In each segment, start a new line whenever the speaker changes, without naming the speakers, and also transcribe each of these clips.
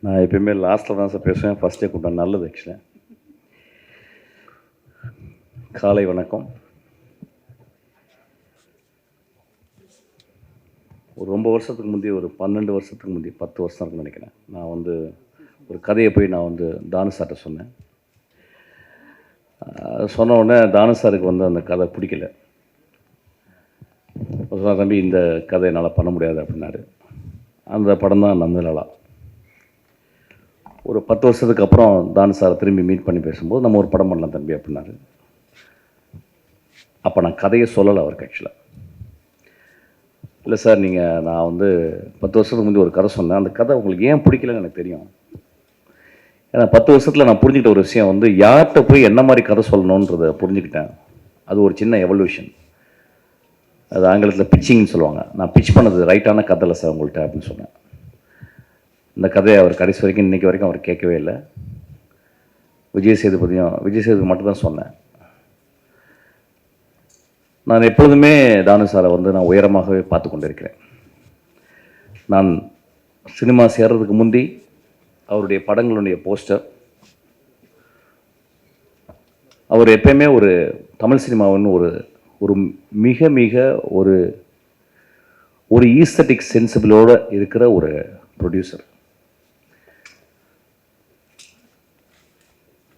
நான் எப்பயுமே லாஸ்ட்டில் தான் சார் பேசுவேன், ஃபஸ்ட்டே கூப்பிட்டேன். நல்லது ஆக்சுவலாக. காலை வணக்கம். ஒரு ரொம்ப வருஷத்துக்கு முந்தைய, ஒரு 12 வருஷத்துக்கு முந்தைய, 10 வருஷம் இருக்குன்னு நினைக்கிறேன். நான் ஒரு கதையை போய் நான் தானு சார்கிட்ட சொன்னேன். சொன்ன உடனே தானு சாருக்கு அந்த கதை பிடிக்கல. தம்பி, இந்த கதை என்னால் பண்ண முடியாது அப்படின்னாரு. அந்த படம் தான் நந்தலாலா. ஒரு 10 வருஷத்துக்கு அப்புறம் தானு சாரை திரும்பி மீட் பண்ணி பேசும்போது நம்ம ஒரு படம் பண்ணலாம் தம்பி அப்படின்னாரு. அப்போ நான் கதையை சொல்லலை அவருக்கு ஆக்சுவலாக. இல்லை சார், நான் 10 வருஷத்துக்கு முந்தைய ஒரு கதை சொன்னேன், அந்த கதை உங்களுக்கு ஏன் பிடிக்கலன்னு எனக்கு தெரியும். ஏன்னா 10 வருஷத்தில் நான் புரிஞ்சுக்கிட்ட ஒரு விஷயம் யார்கிட்ட போய் என்ன மாதிரி கதை சொல்லணுன்றதை புரிஞ்சுக்கிட்டேன். அது ஒரு சின்ன எவல்யூஷன். அது ஆங்கிலத்தில் பிச்சிங்னு சொல்லுவாங்க. நான் பிச் பண்ணது ரைட்டான கதை இல்லை சார் உங்கள்கிட்ட அப்படின்னு சொன்னேன். இந்த கதையை அவர் கடைசி வரைக்கும், இன்றைக்கி வரைக்கும் அவர் கேட்கவே இல்லை. விஜய் சேதுபதி மட்டும்தான் சொன்னேன். நான் எப்பொழுதுமே தானு சாரை நான் உயரமாகவே பார்த்து கொண்டு இருக்கிறேன். நான் சினிமா சேர்றதுக்கு முந்தி அவருடைய படங்களுடைய போஸ்டர், அவர் எப்பயுமே ஒரு தமிழ் சினிமாவின் ஒரு மிக மிக ஒரு ஈஸ்தட்டிக் சென்சிபிளோடு இருக்கிற ஒரு ப்ரொடியூசர்.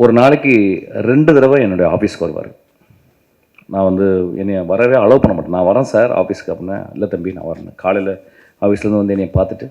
ஒரு நாளைக்கு 2 தடவை என்னுடைய ஆஃபீஸ்க்கு வருவார். நான் என்னை வரவே அலோவ் பண்ண மாட்டேன். நான் வரேன் சார் ஆஃபீஸ்க்கு அப்படின்னா, இல்லை தம்பி நான் வரேன். காலையில் ஆஃபீஸ்லேருந்து என்னை பார்த்துட்டு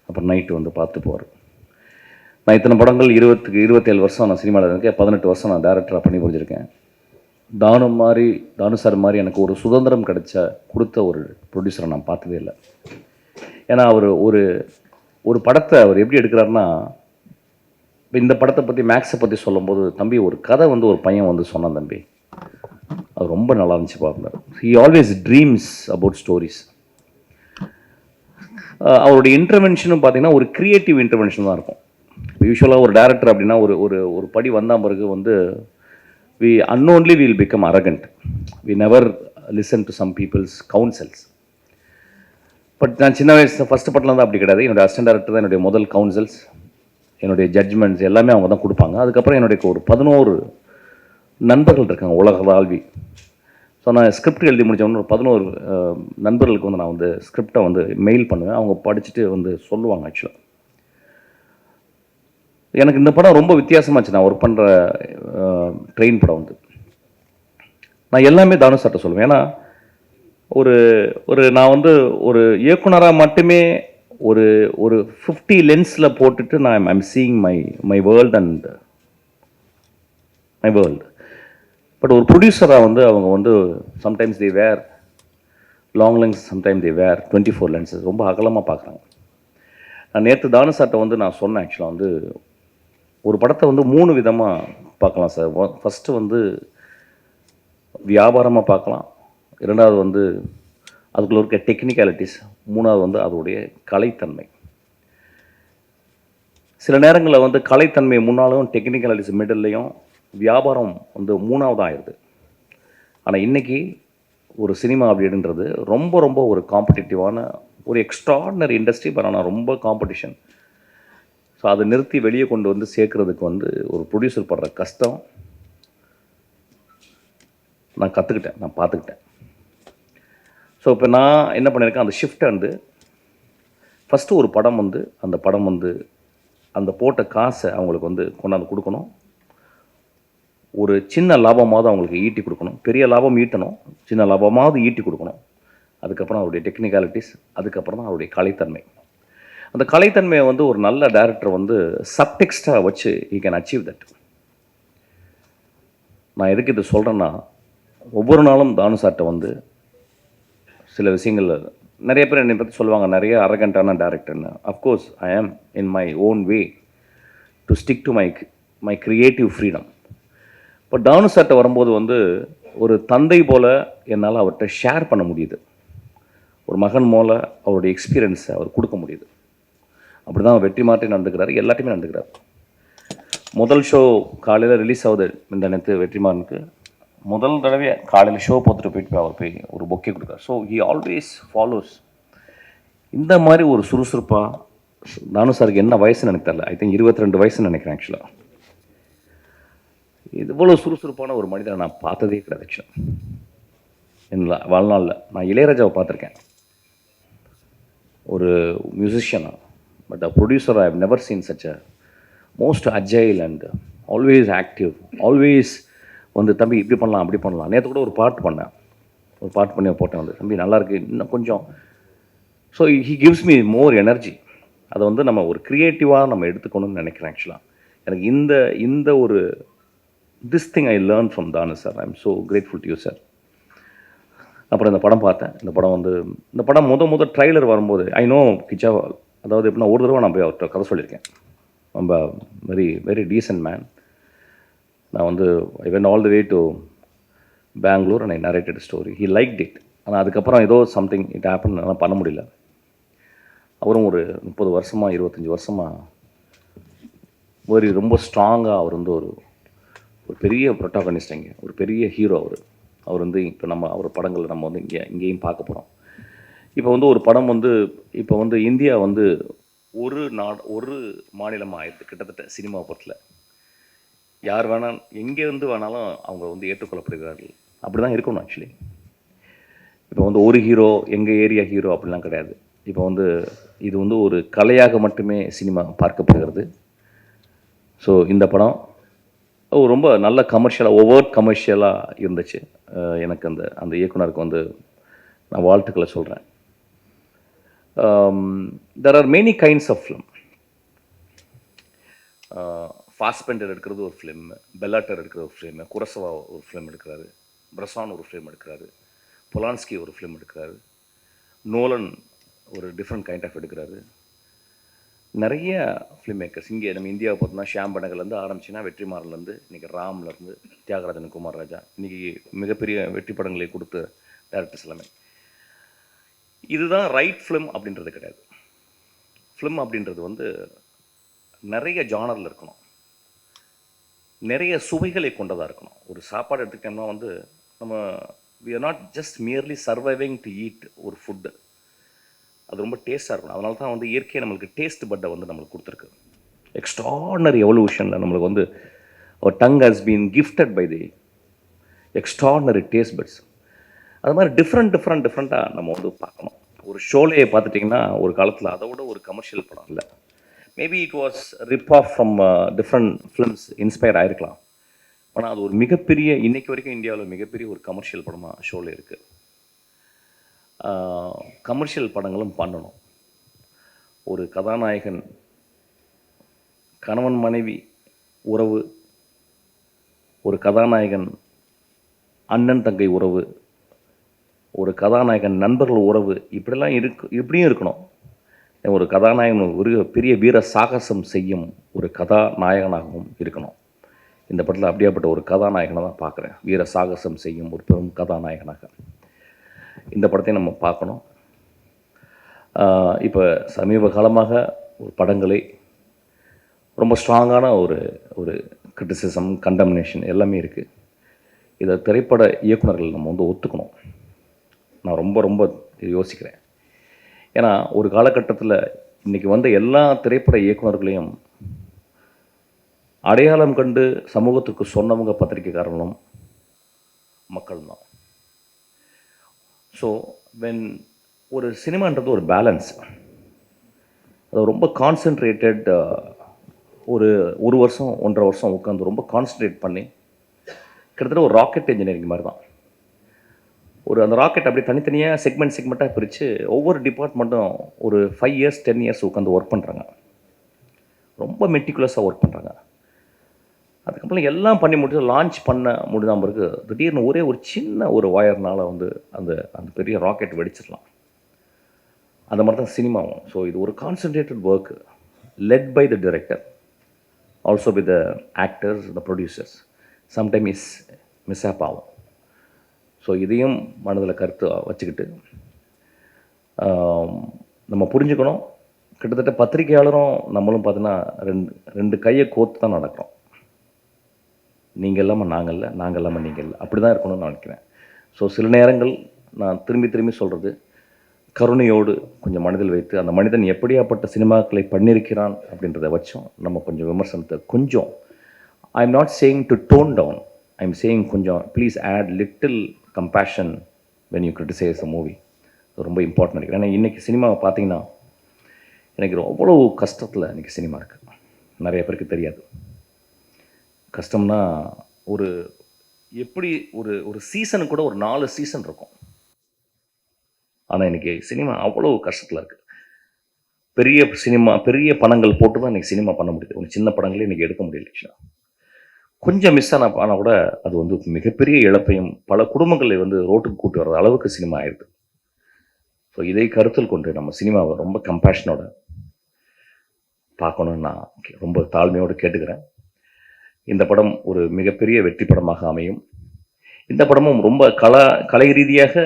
அப்புறம் நைட்டு பார்த்துட்டு போவார். நான் இத்தனை படங்கள் 27 வருஷம் நான் சினிமாவில் இருக்கேன். 18 வருஷம் நான் டேரக்டராக பண்ணி புரிஞ்சிருக்கேன். தானு சார் மாதிரி எனக்கு ஒரு சுதந்திரம் கொடுத்த ஒரு ப்ரொடியூசரை நான் பார்த்ததே இல்லை. ஏன்னா அவர் ஒரு படத்தை அவர் எப்படி எடுக்கிறாருன்னா, இப்போ இந்த படத்தை பற்றி, மேக்ஸை பற்றி சொல்லும்போது, தம்பி ஒரு கதை ஒரு பையன் சொன்னான் தம்பி, அது ரொம்ப நல்லா இருந்துச்சு பார்ப்பார். He always dreams about stories. அவருடைய இன்டர்வென்ஷனும் பார்த்தீங்கன்னா ஒரு க்ரியேட்டிவ் இன்டர்வென்ஷன் தான் இருக்கும். யூஸ்வலாக ஒரு டேரக்டர் அப்படின்னா ஒரு படி வந்தால் பிறகு we unknowingly will become arrogant. We never listen to some people's counsels. But நான் சின்ன வயசு ஃபஸ்ட்டு படத்தில் அப்படி கிடையாது. என்னுடைய அசிஸ்டன்ட் டேரக்டர் தான் என்னுடைய முதல் கவுன்சில்ஸ், என்னுடைய ஜட்ஜ்மெண்ட்ஸ் எல்லாமே அவங்க தான் கொடுப்பாங்க. அதுக்கப்புறம் என்னுடைய ஒரு 11 நண்பர்கள் இருக்காங்க உலகளாவி. ஸோ நான் ஸ்கிரிப்ட் எழுதி முடித்தவொன்னு ஒரு 11 நண்பர்களுக்கு நான் ஸ்கிரிப்டை மெயில் பண்ணுவேன். அவங்க படிச்சுட்டு சொல்லுவாங்க. ஆக்சுவலாக எனக்கு இந்த படம் ரொம்ப வித்தியாசமாச்சு. நான் ஒர்க் பண்ணுற ட்ரெயின் படம் நான் எல்லாமே தானு சார்ட்ட சொல்லுவேன். ஏன்னா நான் ஒரு இயக்குனராக மட்டுமே ஒரு 50 லென்ஸில் போட்டுட்டு நான் I'm seeing my world and my world. But ஒரு ப்ரொடியூசராக அவங்க sometimes they wear long lens, sometimes they wear 24 lenses. ரொம்ப அகலமாக பார்க்குறாங்க. நான் நேற்று தானு சார்ட்ட நான் சொன்னேன். ஆக்சுவலாக ஒரு படத்தை 3 விதமாக பார்க்கலாம் சார். ஃபஸ்ட்டு வியாபாரமாக பார்க்கலாம். 2வது அதுக்குள்ள இருக்க டெக்னிக்காலிட்டிஸ். 3வது அதோடைய கலைத்தன்மை. சில நேரங்களில் கலைத்தன்மை முன்னாலும், டெக்னிக்காலிட்டிஸ் மிடில்லையும், வியாபாரம் 3வது ஆயிடுது. ஆனால் இன்றைக்கி ஒரு சினிமா அப்படின்றது ரொம்ப ரொம்ப ஒரு காம்படிட்டிவான ஒரு எக்ஸ்ட்ராடினரி இண்டஸ்ட்ரி. பட் ஆனால் ரொம்ப காம்படிஷன். ஸோ அதை நிறுத்தி வெளியே கொண்டு சேர்க்குறதுக்கு ஒரு ப்ரொடியூசர் படுற கஷ்டம் நான் கற்றுக்கிட்டேன், நான் பார்த்துக்கிட்டேன். ஸோ இப்போ நான் என்ன பண்ணியிருக்கேன், அந்த ஷிஃப்ட்டை ஃபஸ்ட்டு ஒரு படம் அந்த படம் அந்த போட்ட காசை அவங்களுக்கு கொண்டாந்து கொடுக்கணும். ஒரு சின்ன லாபமாவது அவங்களுக்கு ஈட்டி கொடுக்கணும். பெரிய லாபம் ஈட்டணும், சின்ன லாபமாவது ஈட்டி கொடுக்கணும். அதுக்கப்புறம் அவருடைய டெக்னிக்காலிட்டிஸ், அதுக்கப்புறம் தான் அவருடைய கலைத்தன்மை. அந்த கலைத்தன்மையை ஒரு நல்ல டைரக்டர் சப்டெக்ஸ்டாக வச்சு ஈ கேன் அச்சீவ் தட். நான் எதுக்கு இது சொல்கிறேன்னா, ஒவ்வொரு நாளும் தானு சார்ட்ட சில விஷயங்கள் நிறைய பேர் என்னை பற்றி சொல்லுவாங்க, நிறைய அரகண்டான டேரக்டர்னு. அஃப்கோர்ஸ் ஐ ஆம் in my own way to stick to my creative freedom. இப்போ தானு சார்ட்ட வரும்போது ஒரு தந்தை போல் என்னால் அவர்கிட்ட ஷேர் பண்ண முடியுது. ஒரு மகன் போல் அவருடைய எக்ஸ்பீரியன்ஸை அவர் கொடுக்க முடியுது. அப்படி தான் வெற்றி மாற்றி நடந்துக்கிறாரு, எல்லாத்தையுமே நடந்துக்கிறார். முதல் ஷோ காலையில் ரிலீஸ் ஆகுது இந்த நேற்று வெற்றிமாறனுக்கு. முதல் தடவை காலையில் ஷோ பார்த்துட்டு போயிட்டு அவர் போய் ஒரு பொக்கே கொடுத்தார். ஸோ ஹி ஆல்வேஸ் ஃபாலோஸ் இந்த மாதிரி ஒரு சுறுசுறுப்பாக நானும் சாருக்கு என்ன வயசுன்னு எனக்கு தெரியல. ஐ திங்க் 22 வயசுன்னு நினைக்கிறேன் ஆக்சுவலாக. இவ்வளோ சுறுசுறுப்பான ஒரு மனிதனை நான் பார்த்ததே கிடையாது ஆக்சுவலாக என் வாழ்நாளில். நான் இளையராஜாவை பார்த்துருக்கேன், ஒரு மியூசிஷியனா. But a producer I have never seen such a most agile and always active. Always வந்து தம்பி இப்படி பண்ணலாம் அப்படி பண்ணலாம். நேற்று கூட ஒரு பாட்டு பண்ணி போட்டேன் வந்து, தம்பி நல்லாயிருக்கு இன்னும் கொஞ்சம். So he gives me more energy. அதை வந்து நம்ம ஒரு க்ரியேட்டிவாக நம்ம எடுத்துக்கணும்னு நினைக்கிறேன் ஆக்சுவலாக. எனக்கு இந்த ஒரு this thing I learn from Thanu sir. I am so grateful to you sir. அப்புறம் இந்த படம் பார்த்தேன். இந்த படம் முத ட்ரைலர் வரும்போது ஐ நோ கிச்சா, அதாவது எப்படின்னா ஒரு தடவை நான் போய் அவர்கிட்ட கதை சொல்லியிருக்கேன். ரொம்ப வெரி வெரி டீசன்ட் மேன். நான் வந்து I went all the way to Bangalore and I narrated story. He liked it. ஆனால் அதுக்கப்புறம் ஏதோ சம்திங் இட் ஹேப்பன், அதெல்லாம் பண்ண முடியல. அவரும் ஒரு 30 வருஷமாக 25 வருஷமாக ரொம்ப ஸ்ட்ராங்காக அவர் வந்து ஒரு பெரிய ப்ரொட்டாகனிஸ்ட், இங்கே ஒரு பெரிய ஹீரோ அவர் வந்து இப்போ நம்ம அவர் படங்களை நம்ம வந்து இங்கேயும் பார்க்க போகிறோம். இப்போ வந்து ஒரு படம் வந்து இப்போ வந்து இந்தியா வந்து ஒரு மாநிலமாக ஆயிடுது கிட்டத்தட்ட சினிமா பொறுத்தில். யார் வேணால் எங்கேருந்து வேணாலும் அவங்க வந்து ஏற்றுக்கொள்ளப்படுகிறார்கள். அப்படி தான் இருக்கணும் ஆக்சுவலி. இப்போ வந்து ஒரு ஹீரோ எங்கள் ஏரியா ஹீரோ அப்படிலாம் கிடையாது. இப்போ வந்து இது வந்து ஒரு கலையாக மட்டுமே சினிமா பார்க்கப்படுகிறது. ஸோ இந்த படம் ரொம்ப நல்ல கமர்ஷியலாக இருந்துச்சு. எனக்கு அந்த இயக்குனருக்கு வந்து நான் வாழ்த்துக்களை சொல்கிறேன். There are many kinds of film. Fassbender எடுக்கிறது ஒரு ஃபிலிம், பெல்லாட்டர் எடுக்கிற ஒரு ஃபிலிம், குரசவா ஒரு ஃபிலிம் எடுக்கிறாரு, பிரசான் ஒரு ஃபிலிம் எடுக்கிறாரு, பொலான்ஸ்கி ஒரு ஃபிலிம் எடுக்கிறாரு, நோலன் ஒரு டிஃப்ரெண்ட் கைண்ட் ஆஃப் எடுக்கிறாரு. நிறைய ஃபிலிம் மேக்கர்ஸ் இங்கே நம்ம இந்தியாவை பார்த்தோம்னா ஷியாம் பெனகல்லேருந்து ஆரம்பிச்சுன்னா வெற்றிமாறன்லேருந்து இன்றைக்கி ராம்லேருந்து தியாகராஜன், குமார் ராஜா, இன்றைக்கி மிகப்பெரிய வெற்றி படங்களை கொடுத்த டேரக்டர்ஸ் எல்லாமே. இதுதான் ரைட் ஃபிலிம் அப்படின்றது கிடையாது. ஃபிலிம் அப்படின்றது வந்து நிறைய ஜானரில் இருக்கணும், நிறைய சுவைகளை கொண்டதாக இருக்கணும். ஒரு சாப்பாடு எடுத்துக்கிட்டோம்னா வந்து நம்ம we are not just merely surviving to eat ஒரு ஃபுட்டு. அது ரொம்ப டேஸ்ட்டாக இருக்கணும். அதனால தான் வந்து இயற்கையை நம்மளுக்கு டேஸ்ட் பட்டை வந்து நம்மளுக்கு கொடுத்துருக்கு. எக்ஸ்ட்ராடனரி எவல்யூஷனில் நம்மளுக்கு வந்து அவர் tongue has been gifted by the extraordinary taste buds. அது மாதிரி டிஃப்ரெண்ட்டாக நம்ம வந்து பார்க்கணும். ஒரு ஷோலையை பார்த்துட்டிங்கன்னா ஒரு காலத்தில் அதை விட ஒரு கமர்ஷியல் படம் இல்லை. Maybe it was rip off from different films inspire ஆகிருக்கலாம். ஆனால் அது ஒரு மிகப்பெரிய, இன்றைக்கு வரைக்கும் இந்தியாவில் மிகப்பெரிய ஒரு கமர்ஷியல் படமாக ஷோலே இருக்குது. கமர்ஷியல் படங்களும் பண்ணணும். ஒரு கதாநாயகன் கணவன் மனைவி உறவு, ஒரு கதாநாயகன் அண்ணன் தங்கை உறவு, ஒரு கதாநாயகன் நண்பர்கள் உறவு, இப்படியும் இருக்கணும். ஒரு கதாநாயகன் ஒரு பெரிய வீர சாகசம் செய்யும் ஒரு கதாநாயகனாகவும் இருக்கணும். இந்த படத்தில் அப்படியாப்பட்ட ஒரு கதாநாயகனை தான் பார்க்குறேன். வீர சாகசம் செய்யும் ஒரு பெரும் கதாநாயகனாக இந்த படத்தையும் நம்ம பார்க்கணும். இப்போ சமீப காலமாக ஒரு படங்களை ரொம்ப ஸ்ட்ராங்கான ஒரு கிரிட்டிசிசம், கண்டம்னேஷன் எல்லாமே இருக்குது. இதை திரைப்பட இயக்குநர்கள் நம்ம வந்து ஒத்துக்கணும். நான் ரொம்ப யோசிக்கிறேன். ஏன்னா ஒரு காலகட்டத்தில் இன்றைக்கி வந்த எல்லா திரைப்பட இயக்குநர்களையும் அடையாளம் கண்டு சமூகத்துக்கு சொன்னவங்க பத்திரிகைக்காரர்களும் மக்கள் தான். ஸோ வென் ஒரு சினிமான்றது ஒரு பேலன்ஸ். அது ரொம்ப கான்சென்ட்ரேட்டட், ஒரு வருஷம் 1.5 வருஷம் உட்காந்து ரொம்ப கான்சன்ட்ரேட் பண்ணி கிட்டத்தட்ட ஒரு ராக்கெட் இன்ஜினியரிங் மாதிரி தான். அந்த ராக்கெட் அப்படியே தனித்தனியாக செக்மெண்ட்டாக பிரித்து ஒவ்வொரு டிபார்ட்மெண்ட்டும் ஒரு 5 இயர்ஸ் 10 இயர்ஸ் உட்காந்து ஒர்க் பண்ணுறாங்க. ரொம்ப மெட்டிகுலஸாக ஒர்க் பண்ணுறாங்க. அதுக்கப்புறம் எல்லாம் பண்ணி முடிச்சு லான்ச் பண்ண முடியாமல் பிறகு திடீர்னு ஒரு சின்ன ஒயர்னால் வந்து அந்த பெரிய ராக்கெட் வெடிச்சிடலாம். அந்த மாதிரி தான் சினிமாவும். ஸோ இது ஒரு concentrated work led by the director, also by the actors, the producers. Sometime mishap ஆகும். ஸோ இதையும் மனதில் கருத்து வச்சுக்கிட்டு நம்ம புரிஞ்சுக்கணும். கிட்டத்தட்ட பத்திரிகையாளரும் நம்மளும் பார்த்தீங்கன்னா ரெண்டு கையை கோர்த்து தான் நடக்கிறோம். நீங்கள் இல்லாமல் நாங்கள் இல்லை, நாங்கள் இல்லாமல் நீங்கள் இல்லை, அப்படி தான் இருக்கணும்னு நான் நினைக்கிறேன். ஸோ சில நேரங்கள் நான் திரும்பி சொல்கிறது, கருணையோடு கொஞ்சம் மனதில் வைத்து அந்த மனிதன் எப்படியாப்பட்ட சினிமாக்களை பண்ணியிருக்கிறான் அப்படின்றத வச்சோம் நம்ம கொஞ்சம் விமர்சனத்தை கொஞ்சம் I am not saying to tone down, I am saying கொஞ்சம் please add little compassion when you criticize a movie. ரொம்ப இம்பார்ட்டன் இருக்குது. ஏன்னா இன்றைக்கி சினிமாவை பார்த்தீங்கன்னா எனக்கு அவ்வளோ கஷ்டத்தில் இன்றைக்கி சினிமா இருக்குது. நிறைய பேருக்கு தெரியாது. கஷ்டம்னா ஒரு எப்படி ஒரு ஒரு சீசனுக்கு கூட ஒரு 4 சீசன் இருக்கும். ஆனால் இன்றைக்கி சினிமா அவ்வளோ கஷ்டத்தில் இருக்குது. பெரிய பணங்கள் போட்டு தான் இன்றைக்கி சினிமா பண்ண முடியுது. ஒரு சின்ன படங்களே இன்றைக்கி எடுக்க முடியல. கொஞ்சம் மிஸ் ஆனால் கூட அது வந்து மிகப்பெரிய இழப்பையும் பல குடும்பங்களை வந்து ரோட்டுக்கு கூட்டி வர்ற அளவுக்கு சினிமா ஆயிடுது. ஸோ இதை கருத்தில் கொண்டு நம்ம சினிமாவை ரொம்ப கம்பேஷனோட பார்க்கணுன்னு நான் ரொம்ப தாழ்மையோடு கேட்டுக்கிறேன். இந்த படம் ஒரு மிகப்பெரிய வெற்றி படமாக அமையும். இந்த படமும் ரொம்ப கலை ரீதியாக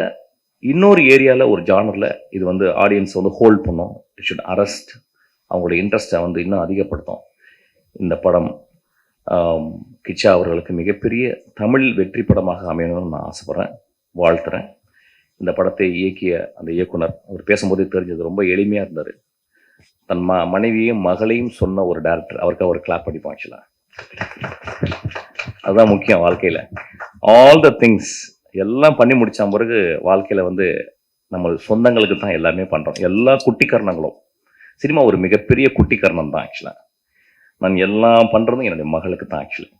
இன்னொரு ஏரியாவில் ஒரு ஜானரில் இது வந்து ஆடியன்ஸ் வந்து ஹோல்ட் பண்ணும். இட் ஷுட் அரெஸ்ட் அவங்களோட இன்ட்ரெஸ்ட்டை வந்து இன்னும் அதிகப்படுத்தும். இந்த படம் கிச்சா அவர்களுக்கு மிகப்பெரிய தமிழ் வெற்றி படமாக அமையணும்னு நான் ஆசைப்பட்றேன், வாழ்த்துறேன். இந்த படத்தை இயக்கிய அந்த இயக்குனர் அவர் பேசும்போதே தெரிஞ்சது ரொம்ப எளிமையாக இருந்தார். தன் மனைவியையும் மகளையும் சொன்ன ஒரு டேரக்டர். அவருக்கு அவர் கிளாப் அடிப்போம். ஆக்சுவலாக அதுதான் முக்கியம் வாழ்க்கையில். ஆல் த திங்ஸ் எல்லாம் பண்ணி முடித்த பிறகு வாழ்க்கையில் வந்து நம்ம சொந்தங்களுக்கு தான் எல்லாமே பண்ணுறோம். எல்லா குட்டிக்கரணங்களும் சினிமா ஒரு மிகப்பெரிய குட்டிக்கரணம் தான். ஆக்சுவலாக நான் எல்லாம் பண்ணுறதும் என்னுடைய மகளுக்கு தான் ஆக்சுவலி.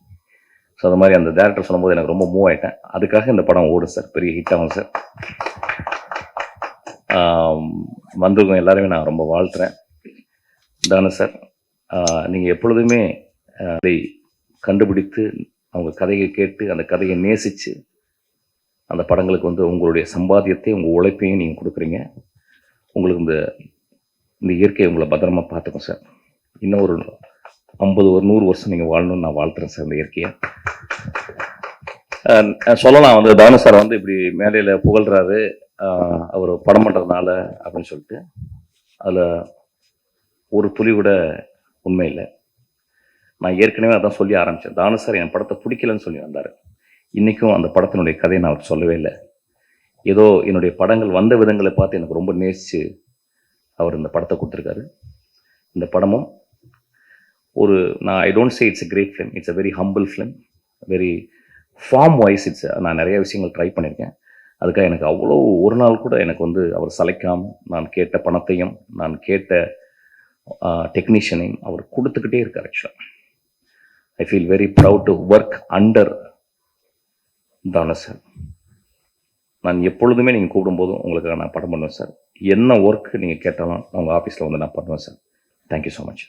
ஸோ அது மாதிரி அந்த டேரக்டர் சொல்லும்போது எனக்கு ரொம்ப மூவ் ஆகிட்டேன். அதுக்காக இந்த படம் ஓடும் சார், பெரிய ஹிட் ஆகும் சார். வந்திருக்கோம் எல்லாருமே நான் ரொம்ப வாழ்த்துறேன். தானு சார், நீங்கள் எப்பொழுதுமே அதை கண்டுபிடித்து அவங்க கதையை கேட்டு அந்த கதையை நேசித்து அந்த படங்களுக்கு வந்து உங்களுடைய சம்பாத்தியத்தை உங்கள் உழைப்பையும் நீங்கள் கொடுக்குறீங்க. உங்களுக்கு இந்த இயற்கையை உங்களை பத்திரமா பார்த்துக்கும் சார். இன்னும் ஒரு 50 ஒரு 100 வருஷம் நீங்கள் வாழணும்னு நான் வாழ்த்துறேன் சார். இந்த இயற்கையை சொல்லலாம் வந்து தானு சார் வந்து இப்படி மேலையில் புகழ்கிறாரு அவர் படம் பண்ணுறதுனால அப்படின்னு சொல்லிட்டு, அதில் ஒரு துளி கூட உண்மை இல்லை. நான் ஏற்கனவே அதான் சொல்லி ஆரம்பித்தேன். தானு சார் என் படத்தை பிடிக்கலன்னு சொல்லி வந்தார். இன்றைக்கும் அந்த படத்தினுடைய கதையை நான் அவர் சொல்லவே இல்லை. ஏதோ என்னுடைய படங்கள் வந்த விதங்களை பார்த்து எனக்கு ரொம்ப நேசித்து அவர் இந்த படத்தை கொடுத்துருக்காரு. இந்த படமும் ஒரு நான் I don't say it's a great film, it's a very humble film, very form wise நான் நிறைய விஷயங்கள் ட்ரை பண்ணியிருக்கேன். அதுக்காக எனக்கு அவ்வளோ ஒரு நாள் கூட எனக்கு வந்து அவர் சளைக்காமல் நான் கேட்ட பணத்தையும் நான் கேட்ட டெக்னீஷியனையும் அவர் கொடுத்துக்கிட்டே இருக்கார். ஆக்சுவலாக I feel very proud to work under Thanu sir. நான் எப்பொழுதுமே நீங்கள் கூப்பிடும்போதும் உங்களுக்காக நான் படம் பண்ணுவேன் சார். என்ன ஒர்க் நீங்கள் கேட்டாலும் உங்கள் ஆஃபீஸில் வந்து நான் பண்ணுவேன் சார். Thank you so much.